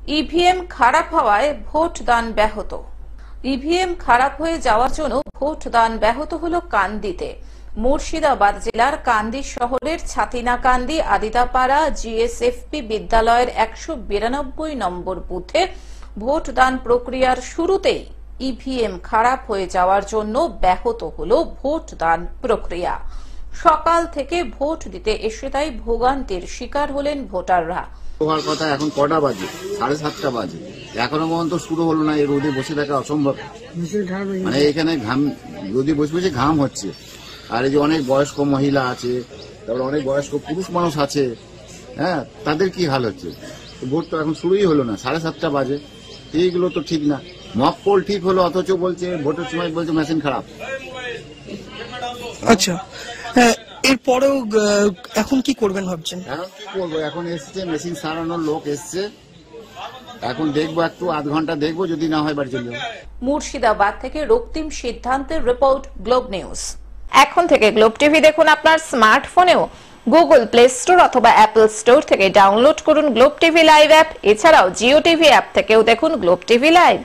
EVM খারাপ হওয়ায় vote দান ব্যাহত। ইভিএম খারাপ হয়ে যাওয়ার জন্য ভোট দান ব্যাহত হলো কান্দিতে। মুর্শিদাবাদ জেলার কান্দি শহরের ছাতিনাকান্দি আদিতাপাড়া জিএসএফপি বিদ্যালয়ের 192 নম্বর বুথে ভোট দান প্রক্রিয়ার শুরুতেই ইভিএম খারাপ হয়ে যাওয়ার জন্য ব্যাহত হলো ভোট দান প্রক্রিয়া। সকাল থেকে ভোট দিতে এসে তাই ভোগান্তির শিকার হলেন ভোটাররা। কথা এখন কটা বাজে? 7:30 বাজে, এখনো পর্যন্ত শুরু হলো না। এই রোদে বসে থাকা অসম্ভব, মানে এখানে ঘাম, রোদে বসে বসে ঘাম হচ্ছে। আর এই যে অনেক বয়স্ক মহিলা আছে, তারপরে অনেক বয়স্ক পুরুষ মানুষ আছে, হ্যাঁ, তাদের কি হাল হচ্ছে। ভোট তো এখন শুরুই হলো না, 7:30 বাজে। এইগুলো তো ঠিক না। মক পোল ঠিক হলো, অথচ বলছে ভোটের সময় বলছে মেশিন খারাপ। আচ্ছা, এরপরেও এখন কি করবেন ভাবছেন? এখন কি করবো, এখন এসছে মেশিন সারানোর লোক এসছে, এখন দেখবো একটু আধ ঘন্টা দেখবো, যদি না হয় বাড়ি চলে যাবো। মুর্শিদাবাদ থেকে রক্তিম সিদ্ধান্তের রিপোর্ট, গ্লোব নিউজ। এখন থেকে গ্লোব টিভি দেখুন আপনার স্মার্টফোনেও। গুগল প্লে স্টোর অথবা অ্যাপল স্টোর থেকে ডাউনলোড করুন গ্লোব টিভি লাইভ অ্যাপ। এছাড়াও জিও টিভি অ্যাপ থেকেও দেখুন গ্লোব টিভি লাইভ।